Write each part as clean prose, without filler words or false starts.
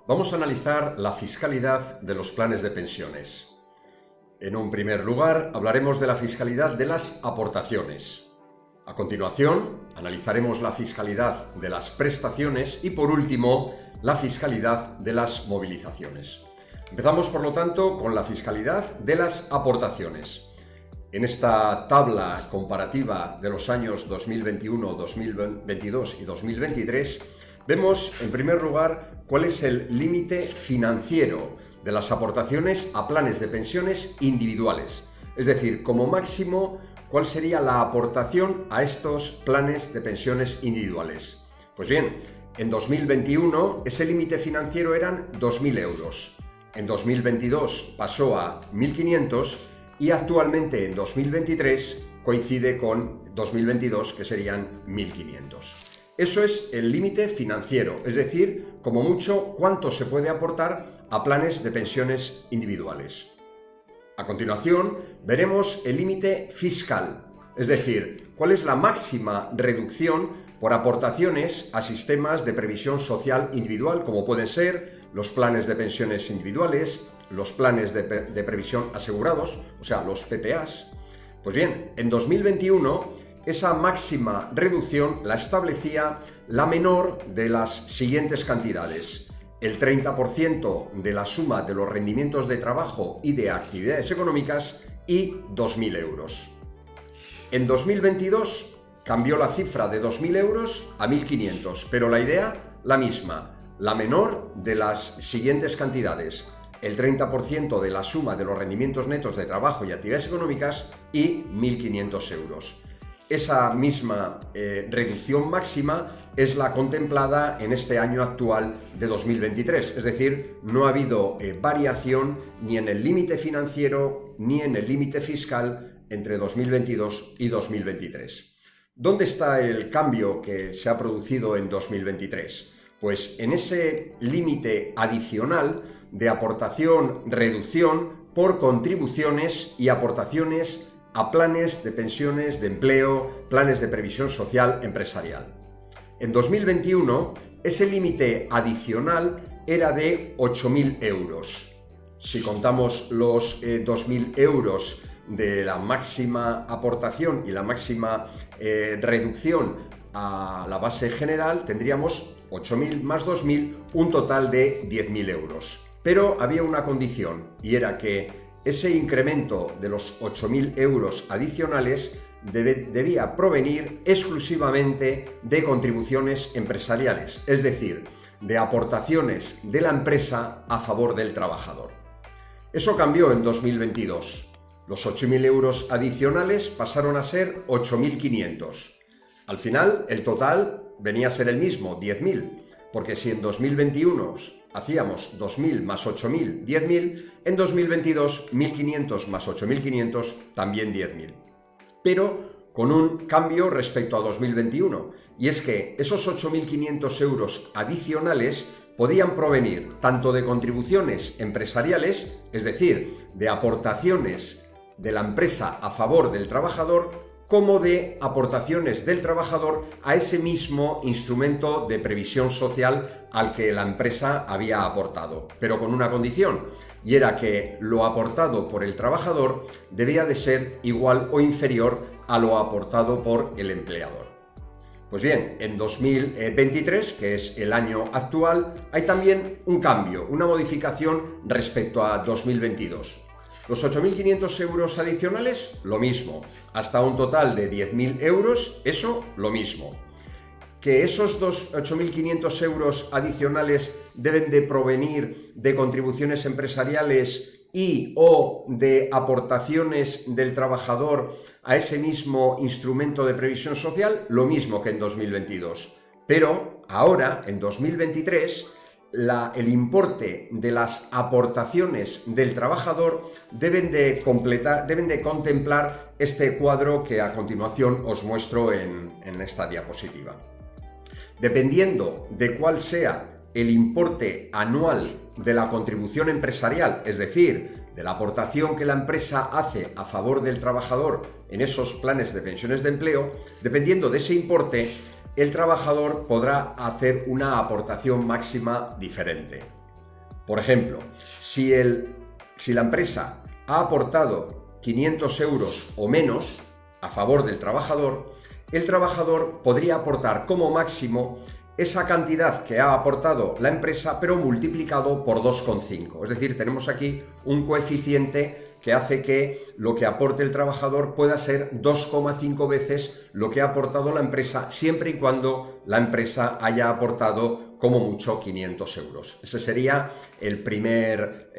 Vamos a analizar la fiscalidad de los planes de pensiones. En un primer lugar, hablaremos de la fiscalidad de las aportaciones. A continuación, analizaremos la fiscalidad de las prestaciones y, por último, la fiscalidad de las movilizaciones. Empezamos, por lo tanto, con la fiscalidad de las aportaciones. En esta tabla comparativa de los años 2021, 2022 y 2023, vemos, en primer lugar, cuál es el límite financiero de las aportaciones a planes de pensiones individuales. Es decir, como máximo, cuál sería la aportación a estos planes de pensiones individuales. Pues bien, en 2021 ese límite financiero eran 2.000 euros. En 2022 pasó a 1.500 y actualmente en 2023 coincide con 2022, que serían 1.500. Eso es el límite financiero, es decir, como mucho, cuánto se puede aportar a planes de pensiones individuales. A continuación, veremos el límite fiscal, es decir, cuál es la máxima reducción por aportaciones a sistemas de previsión social individual, como pueden ser los planes de pensiones individuales, los planes de previsión asegurados, o sea, los PPAs. Pues bien, en 2021, esa máxima reducción la establecía la menor de las siguientes cantidades: el 30% de la suma de los rendimientos de trabajo y de actividades económicas y 2.000 euros. En 2022 cambió la cifra de 2.000 euros a 1.500, pero la idea la misma, la menor de las siguientes cantidades: el 30% de la suma de los rendimientos netos de trabajo y actividades económicas y 1.500 euros. Esa misma reducción máxima es la contemplada en este año actual de 2023, es decir, no ha habido variación ni en el límite financiero ni en el límite fiscal entre 2022 y 2023. ¿Dónde está el cambio que se ha producido en 2023? Pues en ese límite adicional de aportación-reducción por contribuciones y aportaciones a planes de pensiones de empleo, planes de previsión social empresarial. En 2021, ese límite adicional era de 8.000 euros. Si contamos los 2.000 euros de la máxima aportación y la máxima reducción a la base general, tendríamos 8.000 más 2.000, un total de 10.000 euros. Pero había una condición, y era que ese incremento de los 8.000 euros adicionales debía provenir exclusivamente de contribuciones empresariales, es decir, de aportaciones de la empresa a favor del trabajador. Eso cambió en 2022. Los 8.000 euros adicionales pasaron a ser 8.500. Al final, el total venía a ser el mismo, 10.000, porque si en 2021 hacíamos 2.000 más 8.000, 10.000, en 2022 1.500 más 8.500, también 10.000. Pero con un cambio respecto a 2021, y es que esos 8.500 euros adicionales podían provenir tanto de contribuciones empresariales, es decir, de aportaciones de la empresa a favor del trabajador, como de aportaciones del trabajador a ese mismo instrumento de previsión social al que la empresa había aportado, pero con una condición, y era que lo aportado por el trabajador debía de ser igual o inferior a lo aportado por el empleador. Pues bien, en 2023, que es el año actual, hay también un cambio, una modificación respecto a 2022. Los 8.500 euros adicionales, lo mismo. Hasta un total de 10.000 euros, eso, lo mismo. Que esos 8.500 euros adicionales deben de provenir de contribuciones empresariales y o de aportaciones del trabajador a ese mismo instrumento de previsión social, lo mismo que en 2022. Pero ahora, en 2023, el importe de las aportaciones del trabajador deben de contemplar este cuadro que a continuación os muestro en esta diapositiva. Dependiendo de cuál sea el importe anual de la contribución empresarial, es decir, de la aportación que la empresa hace a favor del trabajador en esos planes de pensiones de empleo, dependiendo de ese importe, el trabajador podrá hacer una aportación máxima diferente. Por ejemplo, si la empresa ha aportado 500 euros o menos a favor del trabajador, el trabajador podría aportar como máximo esa cantidad que ha aportado la empresa, pero multiplicado por 2,5. Es decir, tenemos aquí un coeficiente que hace que lo que aporte el trabajador pueda ser 2,5 veces lo que ha aportado la empresa, siempre y cuando la empresa haya aportado como mucho 500 euros. Ese sería el primer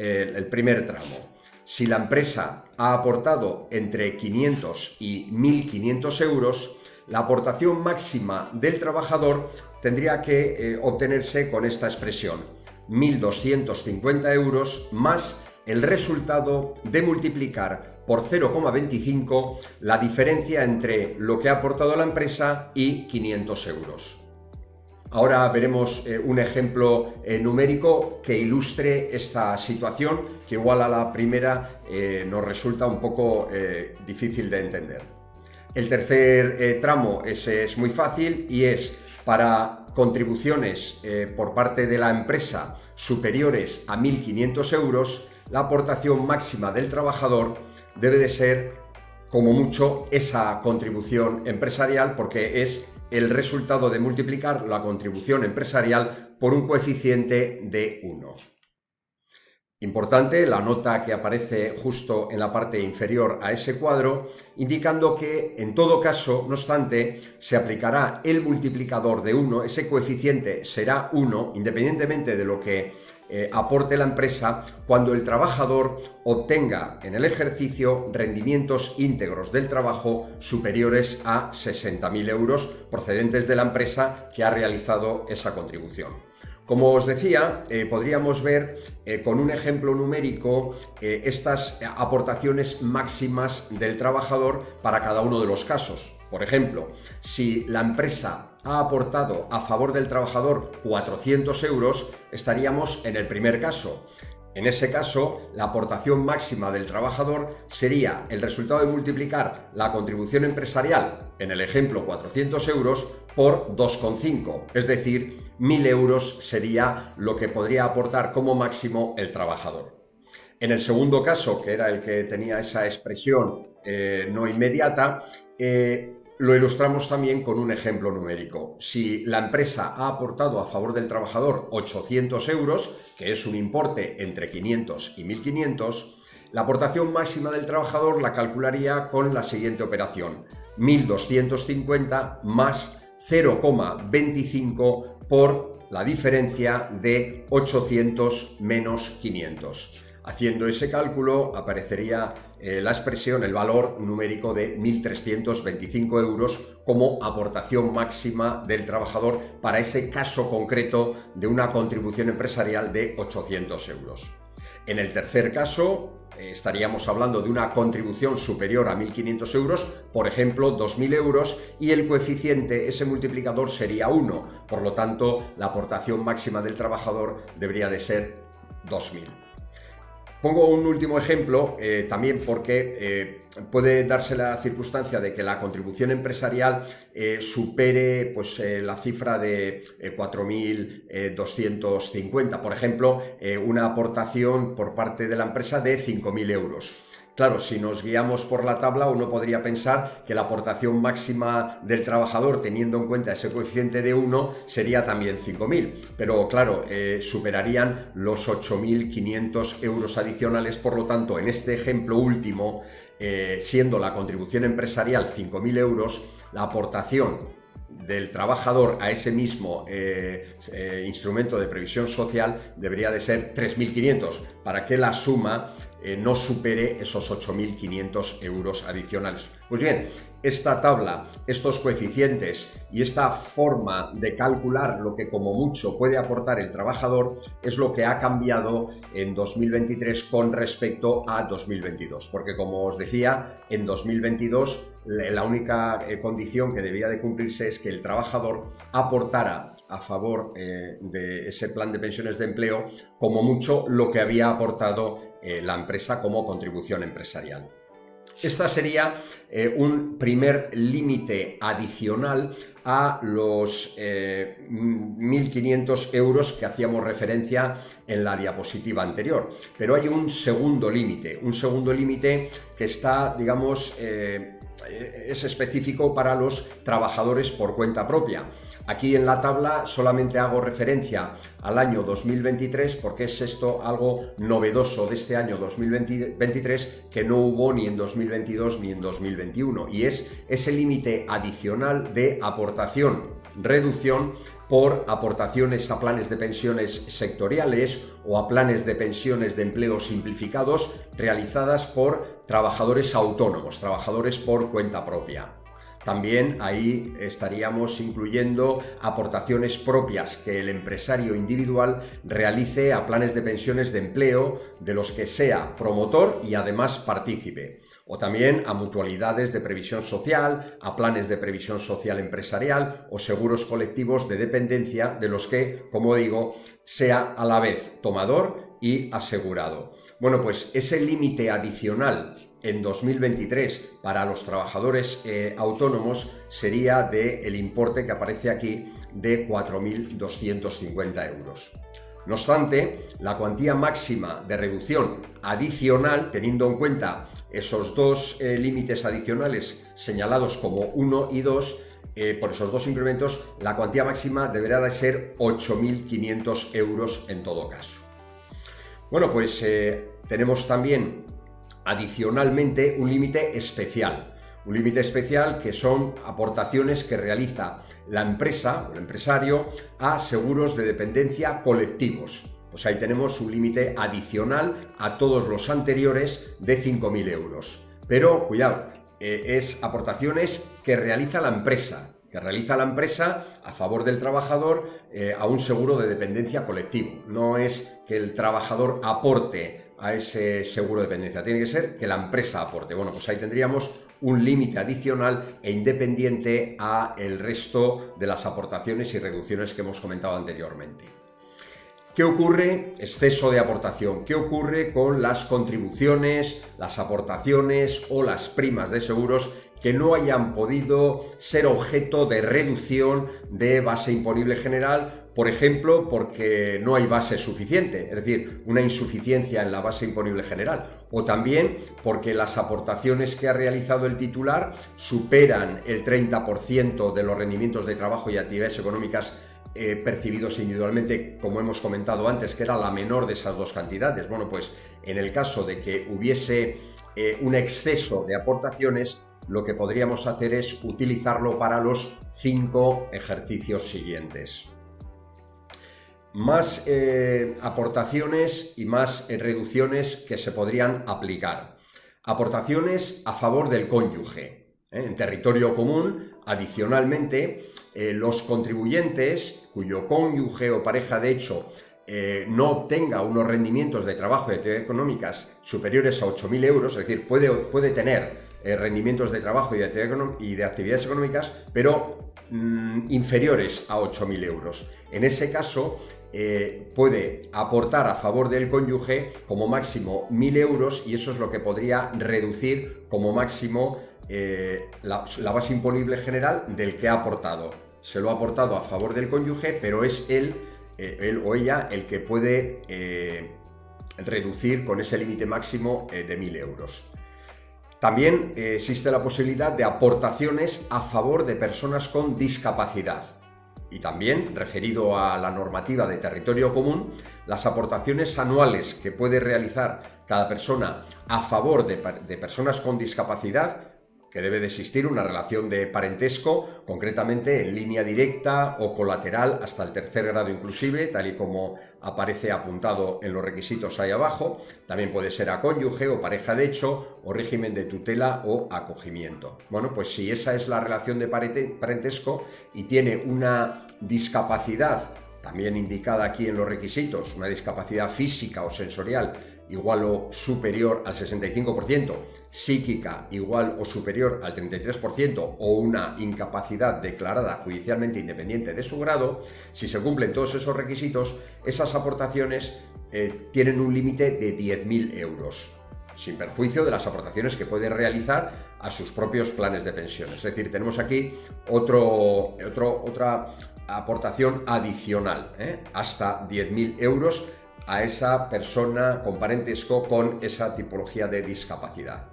tramo. Si la empresa ha aportado entre 500 y 1.500 euros, la aportación máxima del trabajador tendría que obtenerse con esta expresión: 1.250 euros más el resultado de multiplicar por 0,25 la diferencia entre lo que ha aportado la empresa y 500 euros. Ahora veremos un ejemplo numérico que ilustre esta situación, que igual a la primera nos resulta un poco difícil de entender. El tercer tramo es muy fácil y es para contribuciones por parte de la empresa superiores a 1.500 euros, la aportación máxima del trabajador debe de ser como mucho esa contribución empresarial, porque es el resultado de multiplicar la contribución empresarial por un coeficiente de 1. Importante la nota que aparece justo en la parte inferior a ese cuadro, indicando que en todo caso, no obstante, se aplicará el multiplicador de 1, ese coeficiente será 1, independientemente de lo que aporte la empresa, cuando el trabajador obtenga en el ejercicio rendimientos íntegros del trabajo superiores a 60.000 euros procedentes de la empresa que ha realizado esa contribución. Como os decía, podríamos ver con un ejemplo numérico estas aportaciones máximas del trabajador para cada uno de los casos. Por ejemplo, si la empresa ha aportado a favor del trabajador 400 euros, estaríamos en el primer caso. En ese caso, la aportación máxima del trabajador sería el resultado de multiplicar la contribución empresarial, en el ejemplo 400 euros, por 2,5, es decir, 1.000 euros sería lo que podría aportar como máximo el trabajador. En el segundo caso, que era el que tenía esa expresión no inmediata, lo ilustramos también con un ejemplo numérico. Si la empresa ha aportado a favor del trabajador 800 euros, que es un importe entre 500 y 1.500, la aportación máxima del trabajador la calcularía con la siguiente operación: 1.250 más 0,25 por la diferencia de 800 menos 500. Haciendo ese cálculo aparecería la expresión, el valor numérico de 1.325 euros como aportación máxima del trabajador para ese caso concreto de una contribución empresarial de 800 euros. En el tercer caso, estaríamos hablando de una contribución superior a 1.500 euros, por ejemplo 2.000 euros, y el coeficiente, ese multiplicador, sería 1. Por lo tanto, la aportación máxima del trabajador debería de ser 2.000. Pongo un último ejemplo también porque puede darse la circunstancia de que la contribución empresarial supere la cifra de 4.250, por ejemplo, una aportación por parte de la empresa de 5.000 euros. Claro, si nos guiamos por la tabla, uno podría pensar que la aportación máxima del trabajador, teniendo en cuenta ese coeficiente de 1, sería también 5.000. Pero claro, superarían los 8.500 euros adicionales. Por lo tanto, en este ejemplo último, siendo la contribución empresarial 5.000 euros, la aportación del trabajador a ese mismo instrumento de previsión social debería de ser 3.500, para que la suma no supere esos 8.500 euros adicionales. Pues bien, esta tabla, estos coeficientes y esta forma de calcular lo que como mucho puede aportar el trabajador es lo que ha cambiado en 2023 con respecto a 2022, porque como os decía, en 2022 la única condición que debía de cumplirse es que el trabajador aportara a favor de ese plan de pensiones de empleo como mucho lo que había aportado la empresa como contribución empresarial. Esta sería un primer límite adicional a los 1.500 euros que hacíamos referencia en la diapositiva anterior. Pero hay un segundo límite que está, digamos, es específico para los trabajadores por cuenta propia. Aquí en la tabla solamente hago referencia al año 2023 porque es esto algo novedoso de este año 2023 que no hubo ni en 2022 ni en 2021, y es ese límite adicional de aportación-reducción por aportaciones a planes de pensiones sectoriales o a planes de pensiones de empleo simplificados realizadas por trabajadores autónomos, trabajadores por cuenta propia. También ahí estaríamos incluyendo aportaciones propias que el empresario individual realice a planes de pensiones de empleo de los que sea promotor y además partícipe, o también a mutualidades de previsión social, a planes de previsión social empresarial o seguros colectivos de dependencia de los que, como digo, sea a la vez tomador y asegurado. Bueno, pues ese límite adicional en 2023 para los trabajadores autónomos sería del importe que aparece aquí de 4.250 euros. No obstante, la cuantía máxima de reducción adicional, teniendo en cuenta esos dos límites adicionales señalados como 1 y 2, por esos dos incrementos, la cuantía máxima deberá de ser 8.500 euros en todo caso. Bueno, pues tenemos también adicionalmente un límite especial que son aportaciones que realiza la empresa o el empresario a seguros de dependencia colectivos. Pues ahí tenemos un límite adicional a todos los anteriores de 5.000 euros. Pero cuidado, es aportaciones que realiza la empresa a favor del trabajador a un seguro de dependencia colectivo. No es que el trabajador aporte a ese seguro de dependencia, tiene que ser que la empresa aporte. Bueno, pues ahí tendríamos un límite adicional e independiente a el resto de las aportaciones y reducciones que hemos comentado anteriormente. ¿Qué ocurre? Exceso de aportación. ¿Qué ocurre con las contribuciones, las aportaciones o las primas de seguros que no hayan podido ser objeto de reducción de base imponible general? Por ejemplo, porque no hay base suficiente, es decir, una insuficiencia en la base imponible general, o también porque las aportaciones que ha realizado el titular superan el 30% de los rendimientos de trabajo y actividades económicas percibidos individualmente, como hemos comentado antes, que era la menor de esas dos cantidades. Bueno, pues en el caso de que hubiese un exceso de aportaciones, lo que podríamos hacer es utilizarlo para los 5 ejercicios siguientes. Más aportaciones y más reducciones que se podrían aplicar. Aportaciones a favor del cónyuge. En territorio común, adicionalmente, los contribuyentes cuyo cónyuge o pareja de hecho no obtenga unos rendimientos de trabajo y actividades económicas superiores a 8.000 euros, es decir, puede tener rendimientos de trabajo y de actividades económicas, pero inferiores a 8.000 euros. En ese caso, puede aportar a favor del cónyuge como máximo 1.000 euros, y eso es lo que podría reducir como máximo la base imponible general del que ha aportado. Se lo ha aportado a favor del cónyuge, pero es él o ella el que puede reducir con ese límite máximo de 1.000 euros. También existe la posibilidad de aportaciones a favor de personas con discapacidad. Y también, referido a la normativa de territorio común, las aportaciones anuales que puede realizar cada persona a favor de personas con discapacidad, que debe de existir una relación de parentesco, concretamente en línea directa o colateral hasta el 3er grado inclusive, tal y como aparece apuntado en los requisitos ahí abajo. También puede ser a cónyuge o pareja de hecho o régimen de tutela o acogimiento. Bueno, pues si esa es la relación de parentesco y tiene una discapacidad, también indicada aquí en los requisitos, una discapacidad física o sensorial igual o superior al 65%, psíquica igual o superior al 33% o una incapacidad declarada judicialmente independiente de su grado, si se cumplen todos esos requisitos, esas aportaciones tienen un límite de 10.000 euros. sin perjuicio de las aportaciones que puede realizar a sus propios planes de pensiones. Es decir, tenemos aquí otra aportación adicional, hasta 10.000 euros a esa persona con parentesco con esa tipología de discapacidad.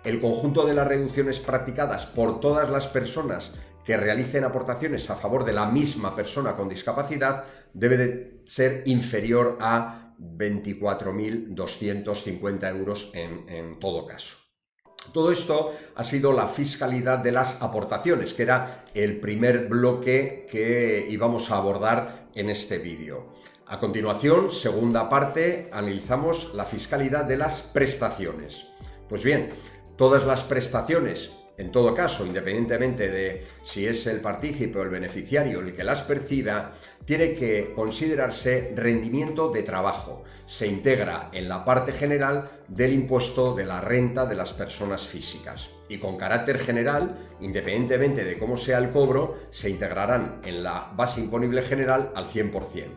El conjunto de las reducciones practicadas por todas las personas que realicen aportaciones a favor de la misma persona con discapacidad debe de ser inferior a 24.250 euros en todo caso. Todo esto ha sido la fiscalidad de las aportaciones, que era el primer bloque que íbamos a abordar en este vídeo. A continuación, segunda parte, analizamos la fiscalidad de las prestaciones. Pues bien, todas las prestaciones, en todo caso, independientemente de si es el partícipe o el beneficiario el que las perciba, tiene que considerarse rendimiento de trabajo. Se integra en la parte general del impuesto de la renta de las personas físicas. Y con carácter general, independientemente de cómo sea el cobro, se integrarán en la base imponible general al 100%.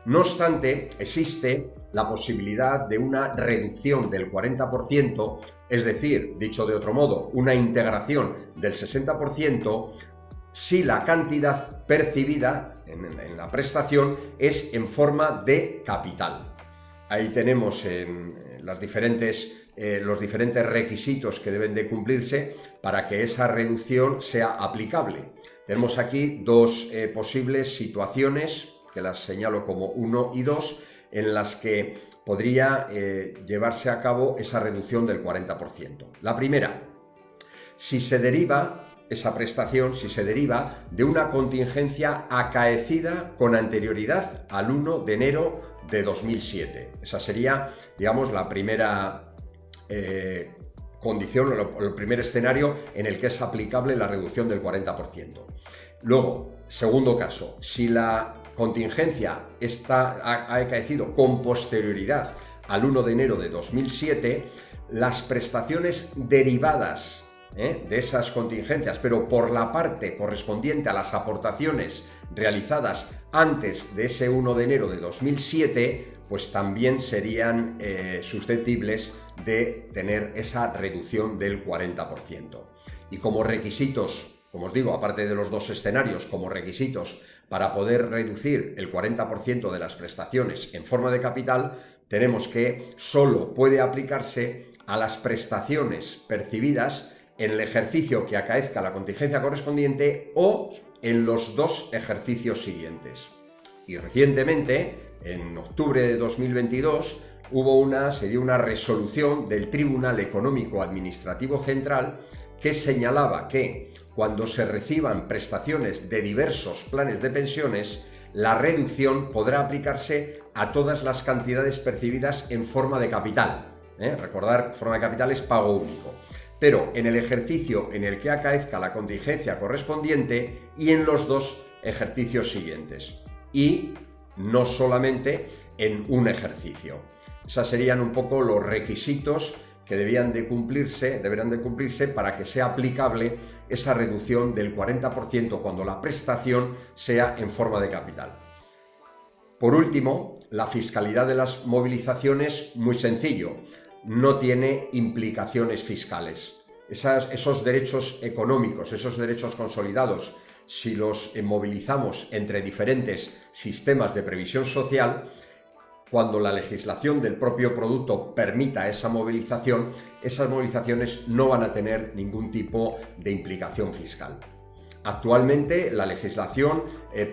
No obstante, existe la posibilidad de una reducción del 40%, es decir, dicho de otro modo, una integración del 60%, si la cantidad percibida en la prestación es en forma de capital. Ahí tenemos los diferentes requisitos que deben de cumplirse para que esa reducción sea aplicable. Tenemos aquí dos posibles situaciones, que las señalo como 1 y 2, en las que podría llevarse a cabo esa reducción del 40%. La primera, si se deriva esa prestación, si se deriva de una contingencia acaecida con anterioridad al 1 de enero de 2007. Esa sería, digamos, la primera condición o el primer escenario en el que es aplicable la reducción del 40%. Luego, segundo caso, si la contingencia ha acaecido con posterioridad al 1 de enero de 2007, las prestaciones derivadas de esas contingencias, pero por la parte correspondiente a las aportaciones realizadas antes de ese 1 de enero de 2007, pues también serían susceptibles de tener esa reducción del 40%. Y como requisitos, como os digo, aparte de los dos escenarios, como requisitos para poder reducir el 40% de las prestaciones en forma de capital, tenemos que solo puede aplicarse a las prestaciones percibidas en el ejercicio que acaezca la contingencia correspondiente o en los dos ejercicios siguientes. Y recientemente, en octubre de 2022, se dio una resolución del Tribunal Económico Administrativo Central que señalaba que cuando se reciban prestaciones de diversos planes de pensiones, la reducción podrá aplicarse a todas las cantidades percibidas en forma de capital. Recordar, forma de capital es pago único. Pero en el ejercicio en el que acaezca la contingencia correspondiente y en los dos ejercicios siguientes. Y no solamente en un ejercicio. Esos serían un poco los requisitos que deberán de cumplirse para que sea aplicable esa reducción del 40% cuando la prestación sea en forma de capital. Por último, la fiscalidad de las movilizaciones, muy sencillo, no tiene implicaciones fiscales. Esos derechos económicos, esos derechos consolidados, si los movilizamos entre diferentes sistemas de previsión social, cuando la legislación del propio producto permita esa movilización, esas movilizaciones no van a tener ningún tipo de implicación fiscal. Actualmente la legislación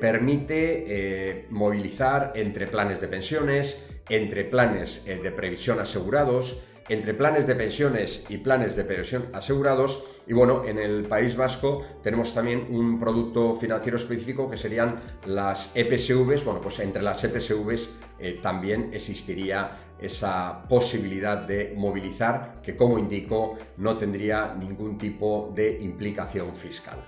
permite movilizar entre planes de pensiones, entre planes de previsión asegurados, entre planes de pensiones y planes de previsión asegurados. Y bueno, en el País Vasco tenemos también un producto financiero específico que serían las EPSVs. Bueno, pues entre las EPSVs también existiría esa posibilidad de movilizar que, como indico, no tendría ningún tipo de implicación fiscal.